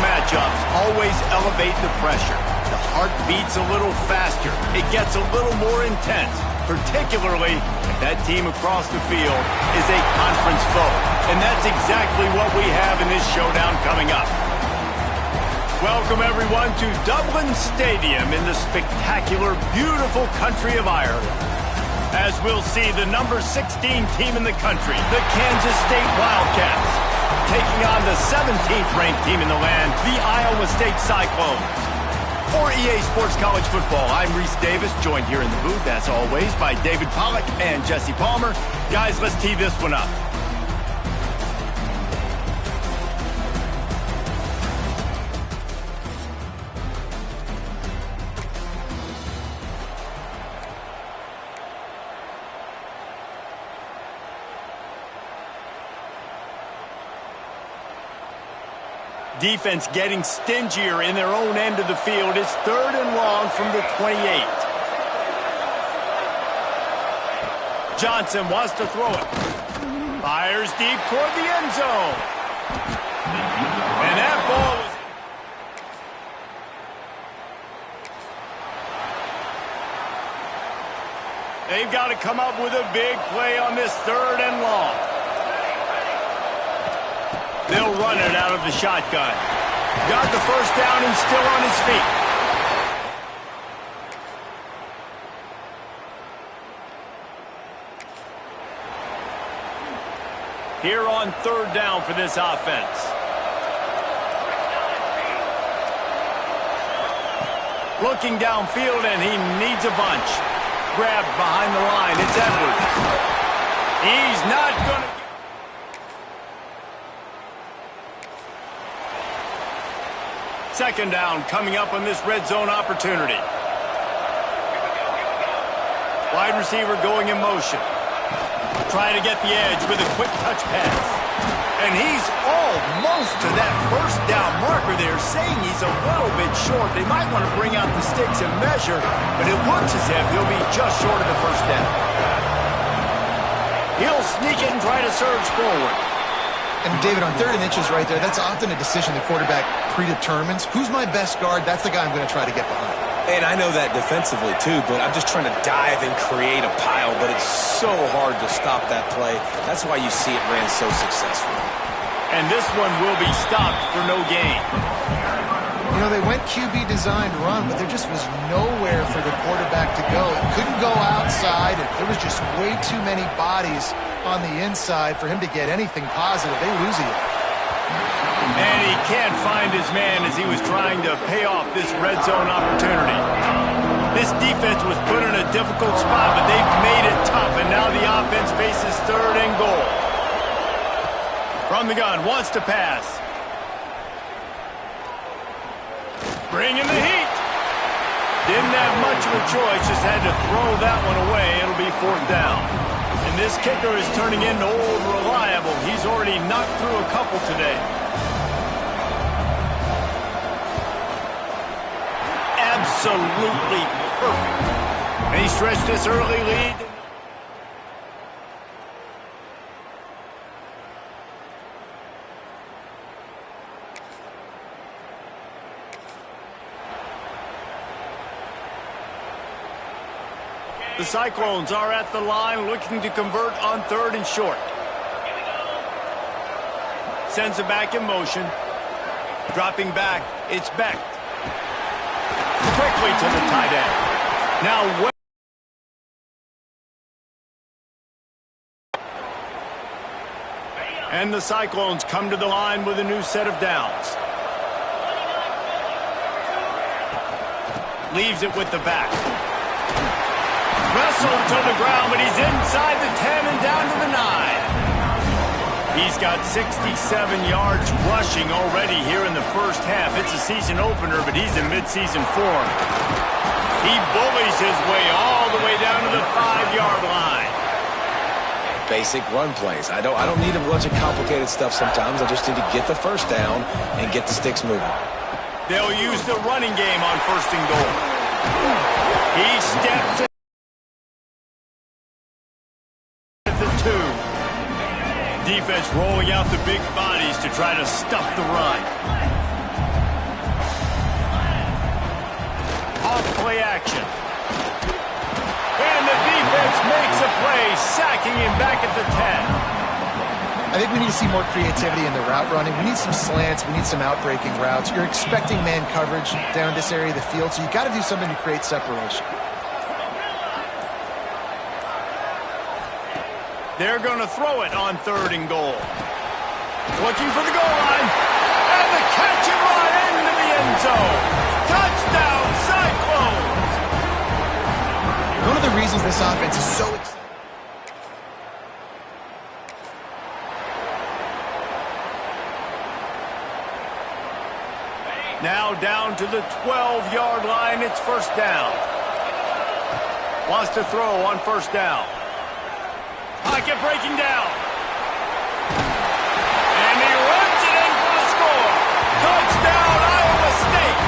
matchups always elevate the pressure. The heart beats a little faster. It gets a little more intense, particularly if that team across the field is a conference foe. And that's exactly what we have in this showdown coming up. Welcome, everyone, to Dublin Stadium in the spectacular, beautiful country of Ireland. As we'll see, the number 16 team in the country, the Kansas State Wildcats, taking on the 17th ranked team in the land, the Iowa State Cyclones. For EA Sports College Football, I'm Reese Davis, joined here in the booth, as always, by David Pollack and Jesse Palmer. Guys, let's tee this one up. Defense getting stingier in their own end of the field. It's 3rd and long from the 28. Johnson wants to throw it. Fires deep toward the end zone. And that ball is... They've got to come up with a big play on this 3rd and long. They'll run it out of the shotgun. Got the first down and still on his feet. Here on 3rd down for this offense. Looking downfield, and he needs a bunch. Grabbed behind the line. It's Edwards. He's not going to... Second down coming up on this red zone opportunity. Wide receiver going in motion. Trying to get the edge with a quick touch pass. And he's almost to that first down marker there, saying he's a little bit short. They might want to bring out the sticks and measure, but it looks as if he'll be just short of the first down. He'll sneak it and try to surge forward. And David, on 3rd and inches right there, that's often a decision the quarterback predetermines. Who's my best guard? That's the guy I'm going to try to get behind. And I know that defensively, too, but I'm just trying to dive and create a pile, but it's so hard to stop that play. That's why you see it ran so successfully. And this one will be stopped for no gain. You know, they went QB designed run, but there just was nowhere for the quarterback to go. It couldn't go outside, and there was just way too many bodies on the inside for him to get anything positive. They lose it. And he can't find his man as he was trying to pay off this red zone opportunity. This defense was put in a difficult spot, but they've made it tough, and now the offense faces 3rd and goal. From the gun, wants to pass. Bringing the heat. Didn't have much of a choice, just had to throw that one away. It'll be 4th down. And this kicker is turning into old reliable. He's already knocked through a couple today. Absolutely perfect. And he stretched this early lead. The Cyclones are at the line looking to convert on 3rd and short. Sends it back in motion. Dropping back, it's Beck. Quickly to the tight end. Now, and the Cyclones come to the line with a new set of downs. Leaves it with the back. Wrestled to the ground, but he's inside the 10 and down to the 9. He's got 67 yards rushing already here in the first half. It's a season opener, but he's in midseason form. He bullies his way all the way down to the 5-yard line. Basic run plays. I don't need a bunch of complicated stuff sometimes. I just need to get the first down and get the sticks moving. They'll use the running game on 1st and goal. He steps in. Defense rolling out the big bodies to try to stuff the run. play action. And the defense makes a play, sacking him back at the 10. I think we need to see more creativity in the route running. We need some slants. We need some out-breaking routes. You're expecting man coverage down this area of the field, so you got to do something to create separation. They're going to throw it on 3rd and goal. Looking for the goal line. And the catch and run into the end zone. Touchdown, Cyclones! One of the reasons this offense is so exciting. Now down to the 12-yard line. It's 1st down. Wants to throw on 1st down. Pocket breaking down. And he runs it in for the score. Touchdown, Iowa State.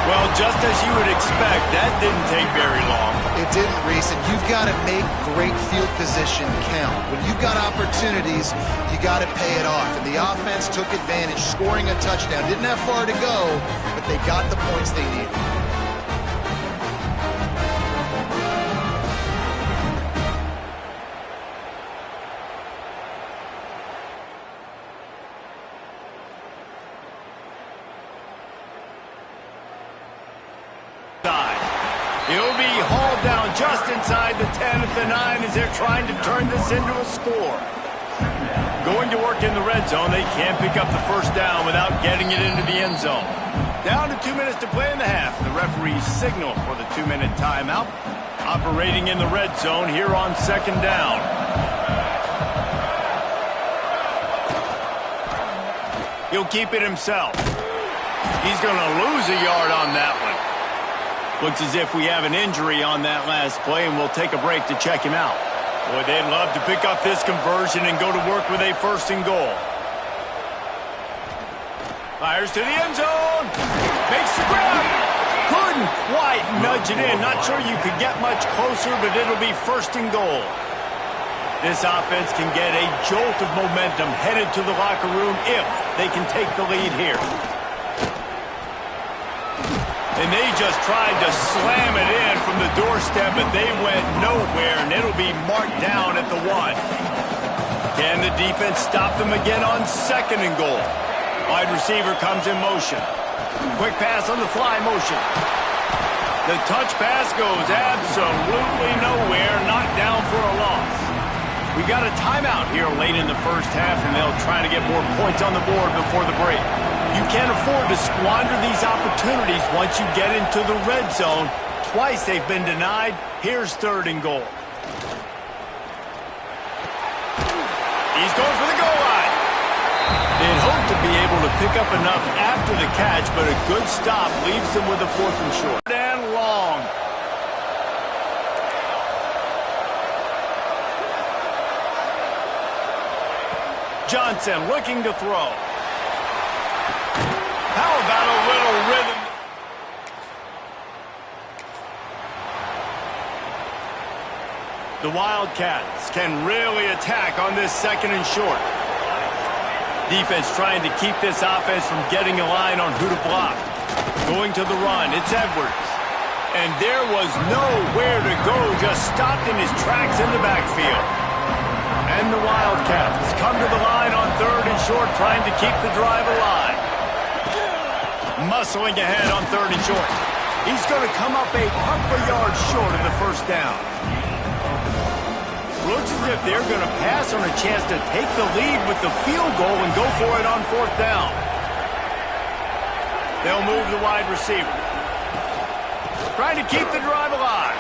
Well, just as you would expect, that didn't take very long. It didn't, Reese, and you've got to make great field position count. When you've got opportunities, you got to pay it off. And the offense took advantage, scoring a touchdown. Didn't have far to go, but they got the points they needed. He'll be hauled down just inside the 10 at the 9 as they're trying to turn this into a score. Going to work in the red zone. They can't pick up the 1st down without getting it into the end zone. Down to 2 minutes to play in the half. The referee signal for the 2-minute timeout. Operating in the red zone here on 2nd down. He'll keep it himself. He's going to lose a yard on that one. Looks as if we have an injury on that last play, and we'll take a break to check him out. Boy, they'd love to pick up this conversion and go to work with a 1st and goal. Fires to the end zone. Makes the grab. Couldn't quite nudge it in. Not sure you could get much closer, but it'll be 1st and goal. This offense can get a jolt of momentum headed to the locker room if they can take the lead here. And they just tried to slam it in from the doorstep, but they went nowhere, and it'll be marked down at the 1. Can the defense stop them again on 2nd and goal? Wide receiver comes in motion. Quick pass on the fly motion. The touch pass goes absolutely nowhere, knocked down for a loss. We got a timeout here late in the 1st half, and they'll try to get more points on the board before the break. You can't afford to squander these opportunities once you get into the red zone. Twice they've been denied. Here's 3rd and goal. He's going for the goal line. They'd hope to be able to pick up enough after the catch, but a good stop leaves them with a 4th and short. And long. Johnson looking to throw. How about a little rhythm? The Wildcats can really attack on this 2nd and short. Defense trying to keep this offense from getting a line on who to block. Going to the run, it's Edwards. And there was nowhere to go, just stopped in his tracks in the backfield. And the Wildcats come to the line on 3rd and short, trying to keep the drive alive. Muscling ahead on 3rd and short. He's going to come up a couple of yards short of the 1st down. Looks as if they're going to pass on a chance to take the lead with the field goal and go for it on 4th down. They'll move the wide receiver. Trying to keep the drive alive.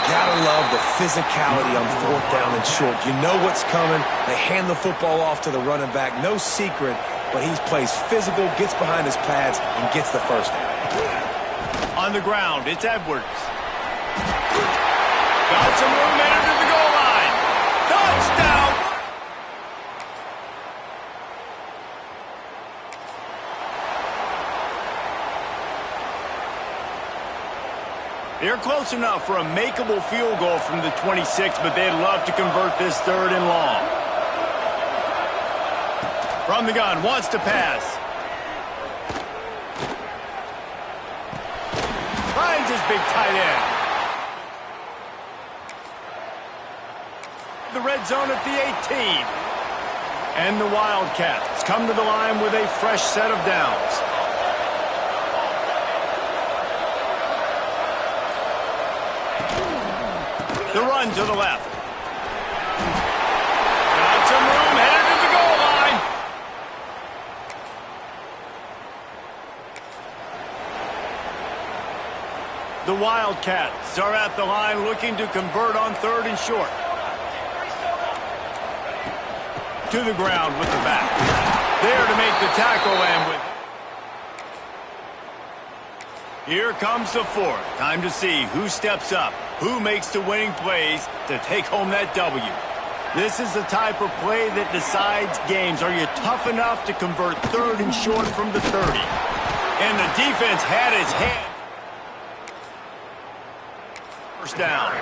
Gotta love the physicality on 4th down and short. You know what's coming. They hand the football off to the running back. No secret, but he plays physical, gets behind his pads, and gets the 1st down. On the ground, it's Edwards. Got some room headed to the goal line. Touchdown! They're close enough for a makeable field goal from the 26, but they'd love to convert this 3rd and long. From the gun, wants to pass. his big tight end. The red zone at the 18. And the Wildcats come to the line with a fresh set of downs. The run to the left. Got some room, headed to the goal line. The Wildcats are at the line looking to convert on 3rd and short. To the ground with the back. There to make the tackle and with. Here comes the 4th. Time to see who steps up, who makes the winning plays to take home that W. This is the type of play that decides games. Are you tough enough to convert 3rd and short from the 30? And the defense had his hand. First down.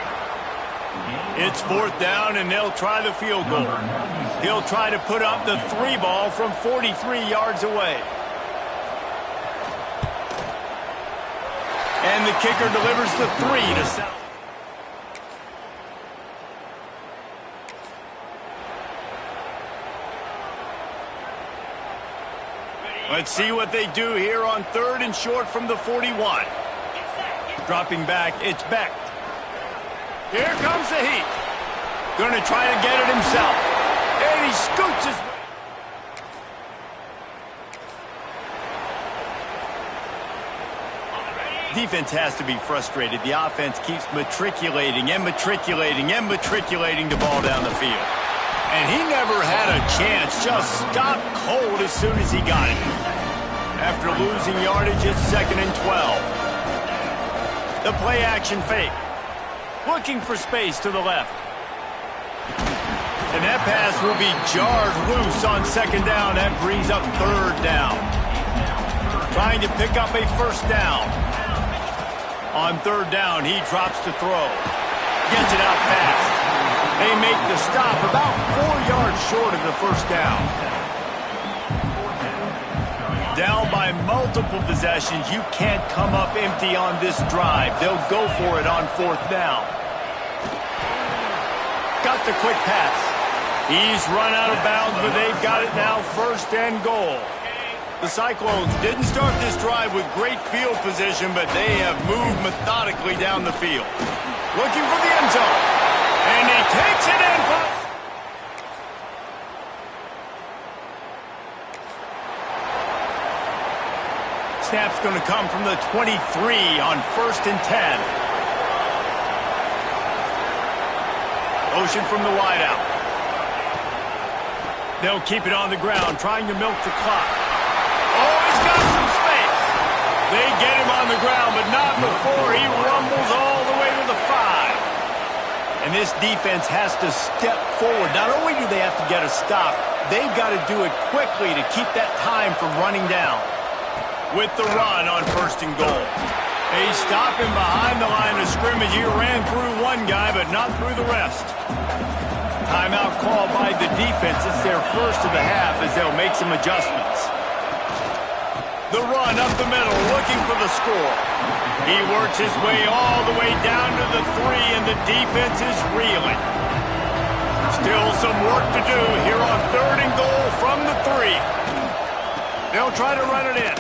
It's 4th down, and they'll try the field goal. He'll try to put up the 3 ball from 43 yards away. And the kicker delivers the 3 to settle. Let's see what they do here on 3rd and short from the 41. Dropping back, it's Beck. Here comes the heat. Going to try to get it himself. And he scoots his way. Defense has to be frustrated. The offense keeps matriculating and matriculating and matriculating the ball down the field. And he never had a chance. Just stopped cold as soon as he got it. After losing yardage, it's 2nd and 12. The play action fake. Looking for space to the left. And that pass will be jarred loose on 2nd down. That brings up 3rd down. Trying to pick up a 1st down. On 3rd down, he drops to throw. Gets it out fast. They make the stop about 4 yards short of the 1st down. Down by multiple possessions, you can't come up empty on this drive. They'll go for it on 4th down. Got the quick pass. He's run out of bounds, but they've got it now 1st and goal. The Cyclones didn't start this drive with great field position, but they have moved methodically down the field. Looking for the end zone. And he takes it in. Snap's going to come from the 23 on 1st and 10. Motion from the wideout. They'll keep it on the ground, trying to milk the clock. Oh, he's got some space. They get him on the ground, but not before he rumbles all the way to the 5. And this defense has to step forward. Not only do they have to get a stop, they've got to do it quickly to keep that time from running down. With the run on 1st and goal. They stop him behind the line of scrimmage. He ran through one guy, but not through the rest. Timeout called by the defense. It's their first of the half as they'll make some adjustments. The run up the middle, looking for the score. He works his way all the way down to the 3, and the defense is reeling. Still some work to do here on 3rd and goal from the 3. They'll try to run it in.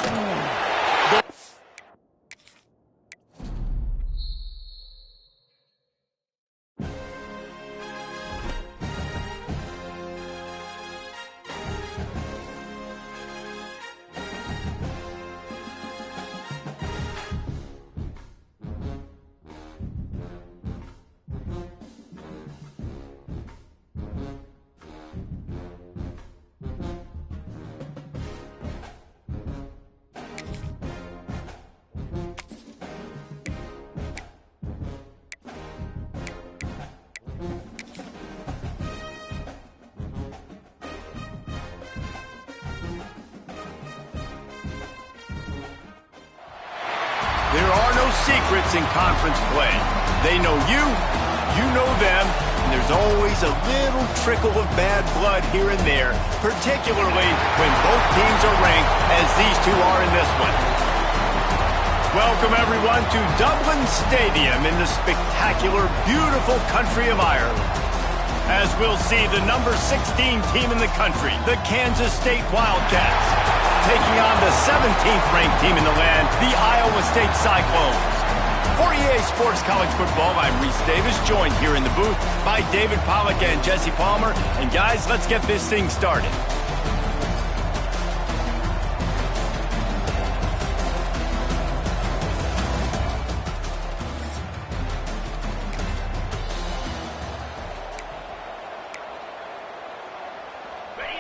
There are no secrets in conference play. They know you, you know them, and there's always a little trickle of bad blood here and there, particularly when both teams are ranked as these two are in this one. Welcome, everyone, to Dublin Stadium in the spectacular, beautiful country of Ireland. As we'll see, the number 16 team in the country, the Kansas State Wildcats, taking on the 17th ranked team in the land, the Iowa State Cyclones. For EA Sports College Football, I'm Reese Davis, joined here in the booth by David Pollack and Jesse Palmer. And guys, let's get this thing started.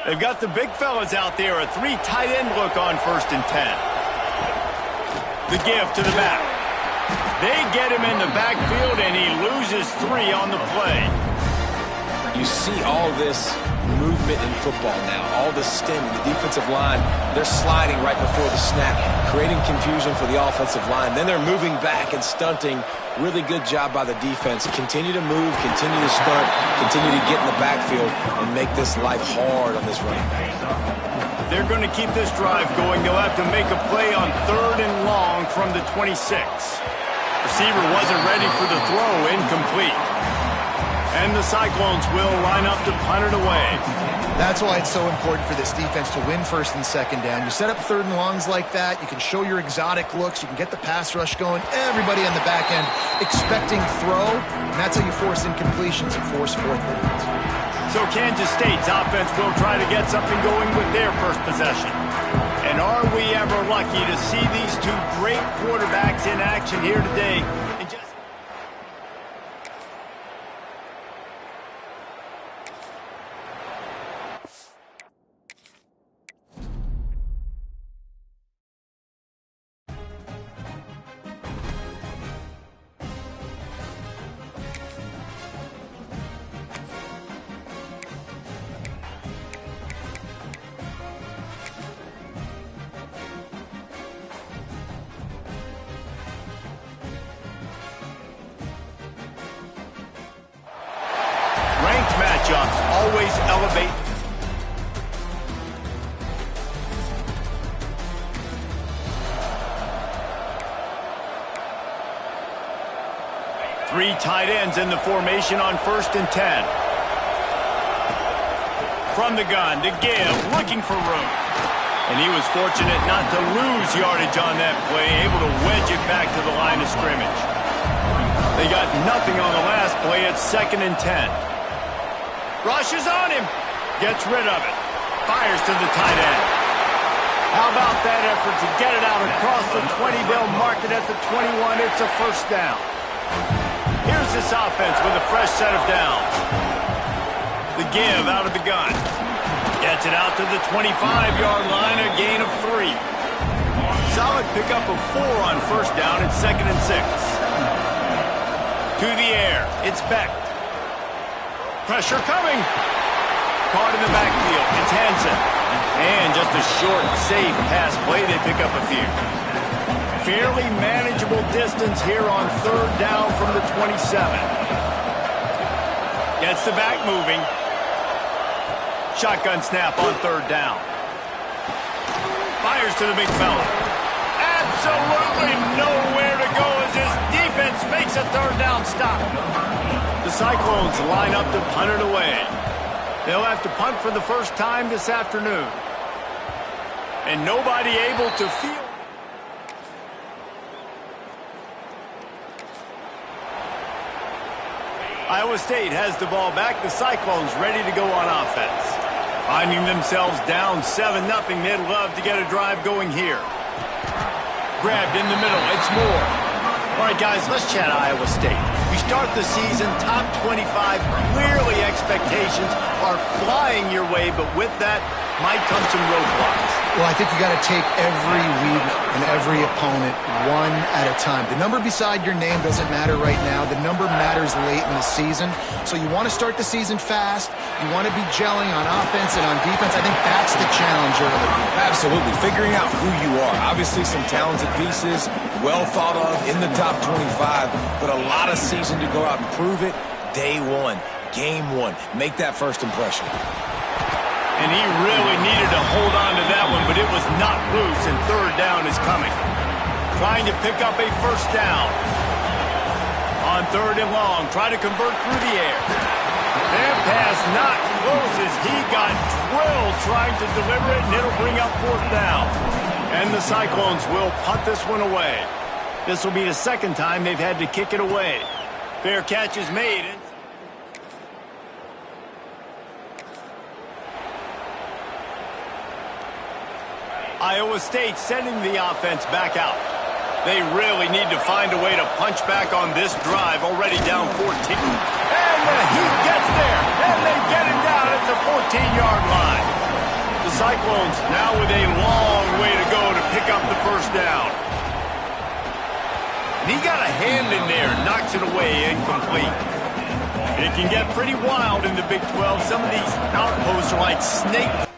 They've got the big fellas out there, a 3 tight end look on 1st and 10. The give to the back. They get him in the backfield, and he loses 3 on the play. You see all this movement in football now, all the stem, the defensive line, they're sliding right before the snap, creating confusion for the offensive line. Then they're moving back and stunting. Really good job by the defense. Continue to move, continue to stunt, continue to get in the backfield and make this life hard on this running back. They're going to keep this drive going. They'll have to make a play on 3rd and long from the 26. Receiver wasn't ready for the throw, incomplete. And the Cyclones will line up to punt it away. That's why it's so important for this defense to win 1st and 2nd down. You set up 3rd and longs like that, you can show your exotic looks, you can get the pass rush going, everybody on the back end expecting throw, and that's how you force incompletions and force 4th downs. So Kansas State's offense will try to get something going with their first possession. And are we ever lucky to see these two great quarterbacks in action here today? Matchups always elevate. Three tight ends in the formation on 1st and 10. From the gun to give, looking for room. And he was fortunate not to lose yardage on that play, able to wedge it back to the line of scrimmage. They got nothing on the last play at 2nd and 10. Rushes on him. Gets rid of it. Fires to the tight end. How about that effort to get it out across the 20? They'll mark it at the 21. It's a 1st down. Here's this offense with a fresh set of downs. The give out of the gun. Gets it out to the 25-yard line, a gain of 3. Solid pickup of 4 on 1st down at 2nd and 6. To the air. It's Beck. Pressure coming. Caught in the backfield. It's Hansen. And just a short, safe pass play. They pick up a few. Fairly manageable distance here on 3rd down from the 27. Gets the back moving. Shotgun snap on 3rd down. Fires to the big fella. Absolutely nowhere to go as this defense makes a 3rd down stop. The Cyclones line up to punt it away. They'll have to punt for the first time this afternoon. And nobody able to field. Iowa State has the ball back. The Cyclones ready to go on offense. Finding themselves down 7-0. They'd love to get a drive going here. Grabbed in the middle. It's Moore. All right, guys, let's chat Iowa State. We start the season top 25. Clearly expectations are flying your way, but with that might come some roadblocks. Well, I think you got to take every week and every opponent one at a time. The number beside your name doesn't matter right now. The number matters late in the season. So you want to start the season fast. You want to be gelling on offense and on defense. I think that's the challenge early. Absolutely. Figuring out who you are. Obviously some talented pieces, well thought of in the top 25, but a lot of season to go out and prove it. Day one, game one. Make that first impression. And he really needed to hold on to that one, but it was not loose, and 3rd down is coming. trying to pick up a first down. On 3rd and long, try to convert through the air. That pass not close as he got drilled trying to deliver it, and it'll bring up 4th down. And the Cyclones will punt this one away. This will be the 2nd time they've had to kick it away. Fair catch is made. Iowa State sending the offense back out. They really need to find a way to punch back on this drive, already down 14. And the Heat gets there, and they get it down at the 14-yard line. The Cyclones now with a long way to go to pick up the first down. And he got a hand in there, knocks it away, incomplete. It can get pretty wild in the Big 12. Some of these outposts are like snake